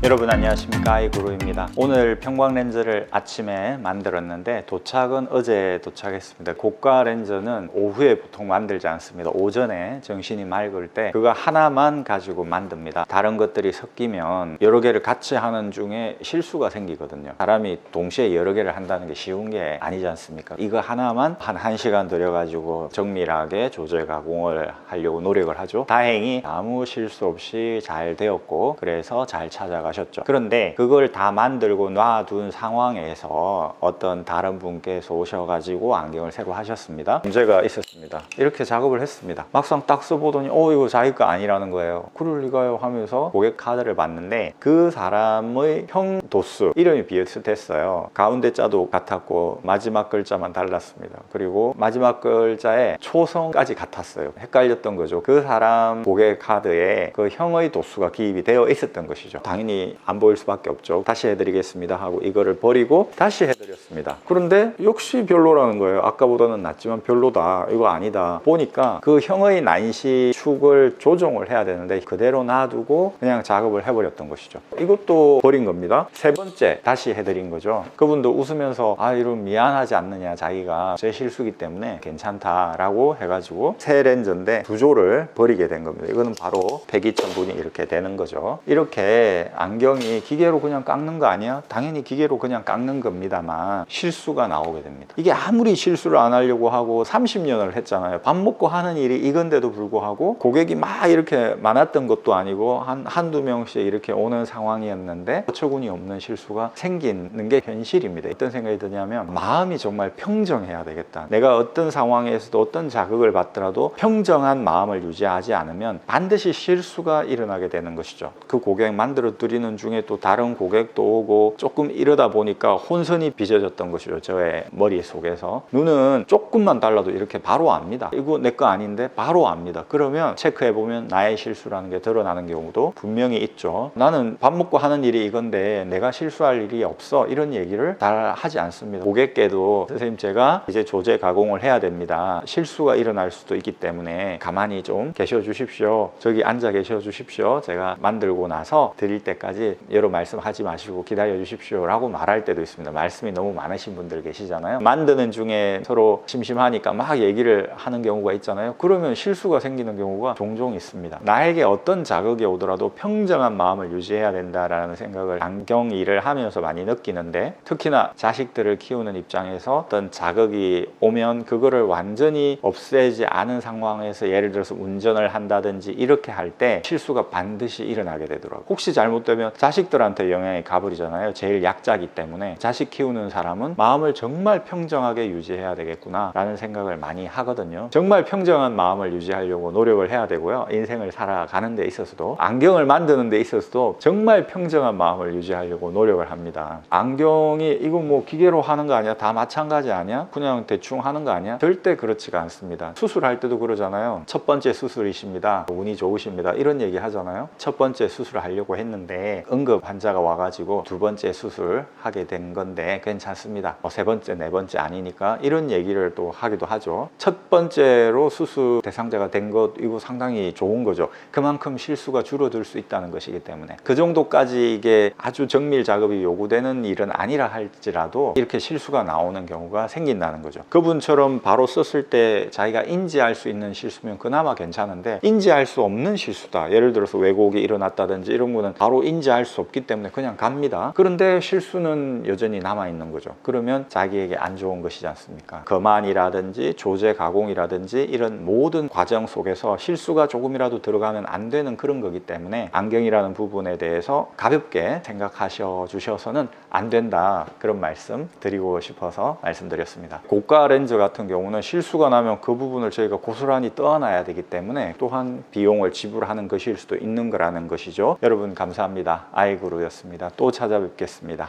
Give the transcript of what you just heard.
여러분 안녕하십니까, 아이구루입니다. 오늘 평광렌즈를 아침에 만들었는데 도착은 어제 도착했습니다. 고가 렌즈는 오후에 보통 만들지 않습니다. 오전에 정신이 맑을 때 그거 하나만 가지고 만듭니다. 다른 것들이 섞이면 여러 개를 같이 하는 중에 실수가 생기거든요. 사람이 동시에 여러 개를 한다는 게 쉬운 게 아니지 않습니까? 이거 하나만 한 1시간 들여가지고 정밀하게 조절 가공을 하려고 노력을 하죠. 다행히 아무 실수 없이 잘 되었고 그래서 잘 찾아가셨죠. 그런데 그걸 다 만들고 놔둔 상황에서 어떤 다른 분께서 오셔가지고 안경을 새로 하셨습니다. 문제가 있었습니다. 이렇게 작업을 했습니다. 막상 딱 써보더니 이거 자기 거 아니라는 거예요. 그럴 리가요 하면서 고객 카드를 봤는데 그 사람의 형 도수 이름이 비슷했어요. 가운데 자도 같았고 마지막 글자만 달랐습니다. 그리고 마지막 글자에 초성까지 같았어요. 헷갈렸던 거죠. 그 사람 고객 카드에 그 형의 도수가 기입이 되어 있었던 것이죠. 당연히 안 보일 수밖에 없죠. 다시 해드리겠습니다 하고 이거를 버리고 다시 해드렸습니다. 그런데 역시 별로라는 거예요. 아까보다는 낫지만 별로다, 이거 아니다. 보니까 그 형의 난시 축을 조정을 해야 되는데 그대로 놔두고 그냥 작업을 해버렸던 것이죠. 이것도 버린 겁니다. 세 번째 다시 해드린 거죠. 그분도 웃으면서 이러면 미안하지 않느냐, 자기가 제 실수기 때문에 괜찮다라고 해가지고 새 렌즈인데 두 조를 버리게 된 겁니다. 이거는 바로 폐기 처분이 이렇게 되는 거죠. 이렇게 안경이 기계로 그냥 깎는 거 아니야? 당연히 기계로 그냥 깎는 겁니다만 실수가 나오게 됩니다. 이게 아무리 실수를 안 하려고 하고 30년을 했잖아요. 밥 먹고 하는 일이 이건데도 불구하고 고객이 막 이렇게 많았던 것도 아니고 한두 명씩 이렇게 오는 상황이었는데 어처구니 없는 실수가 생기는 게 현실입니다. 어떤 생각이 드냐면 마음이 정말 평정해야 되겠다. 내가 어떤 상황에서도 어떤 자극을 받더라도 평정한 마음을 유지하지 않으면 반드시 실수가 일어나게 되는 것이죠. 그 고객 만들어 드리는 중에 또 다른 고객도 오고 조금 이러다 보니까 혼선이 빚어졌던 것이죠. 저의 머릿속에서. 눈은 조금만 달라도 이렇게 바로 압니다. 이거 내 거 아닌데 바로 압니다. 그러면 체크해보면 나의 실수라는 게 드러나는 경우도 분명히 있죠. 나는 밥 먹고 하는 일이 이건데 내가 실수할 일이 없어, 이런 얘기를 잘 하지 않습니다. 고객께도 선생님 제가 이제 조제 가공을 해야 됩니다. 실수가 일어날 수도 있기 때문에 가만히 좀 계셔 주십시오. 저기 앉아 계셔 주십시오. 제가 만들고 나서 드릴 때까지 여러 말씀하지 마시고 기다려 주십시오 라고 말할 때도 있습니다. 말씀이 너무 많으신 분들 계시잖아요. 만드는 중에 서로 심심하니까 막 얘기를 하는 경우가 있잖아요. 그러면 실수가 생기는 경우가 종종 있습니다. 나에게 어떤 자극이 오더라도 평정한 마음을 유지해야 된다라는 생각을 안경 일을 하면서 많이 느끼는데, 특히나 자식들을 키우는 입장에서 어떤 자극이 오면 그거를 완전히 없애지 않은 상황에서 예를 들어서 운전을 한다든지 이렇게 할 때 실수가 반드시 일어나게 되더라고요. 혹시 잘못되면 자식들한테 영향이 가버리잖아요. 제일 약자이기 때문에 자식 키우는 사람은 마음을 정말 평정하게 유지해야 되겠구나 라는 생각을 많이 하거든요. 정말 평정한 마음을 유지하려고 노력을 해야 되고요. 인생을 살아가는 데 있어서도, 안경을 만드는 데 있어서도 정말 평정한 마음을 유지하려고 노력을 합니다. 안경이 이거 뭐 기계로 하는 거 아니야? 다 마찬가지 아니야? 그냥 대충 하는 거 아니야? 절대 그렇지가 않습니다. 수술할 때도 그러잖아요. 첫 번째 수술이십니다, 운이 좋으십니다, 이런 얘기 하잖아요. 첫 번째 수술을 하려고 했는데 응급 환자가 와가지고 두 번째 수술 하게 된 건데 괜찮습니다, 세 번째 네 번째 아니니까, 이런 얘기를 또 하기도 하죠. 첫 번째로 수술 대상자가 된 것 이거 상당히 좋은 거죠. 그만큼 실수가 줄어들 수 있다는 것이기 때문에. 그 정도까지 이게 아주 정밀 작업이 요구되는 일은 아니라 할지라도 이렇게 실수가 나오는 경우가 생긴다는 거죠. 그분처럼 바로 썼을 때 자기가 인지할 수 있는 실수면 그나마 괜찮은데, 인지할 수 없는 실수다, 예를 들어서 왜곡이 일어났다든지 이런 거는 바로 인지할 수 없기 때문에 그냥 갑니다. 그런데 실수는 여전히 남아있는 거죠. 그러면 자기에게 안 좋은 것이지 않습니까? 거만이라든지 조제 가공이라든지 이런 모든 과정 속에서 실수가 조금이라도 들어가면 안 되는 그런 거기 때문에 안경이라는 부분에 대해서 가볍게 생각하셔 주셔서는 안 된다, 그런 말씀 드리고 싶어서 말씀드렸습니다. 고가 렌즈 같은 경우는 실수가 나면 그 부분을 저희가 고스란히 떠안아야 되기 때문에 또한 비용을 지불하는 것일 수도 있는 거라는 것이죠. 여러분 감사합니다. 아이구루였습니다. 또 찾아뵙겠습니다.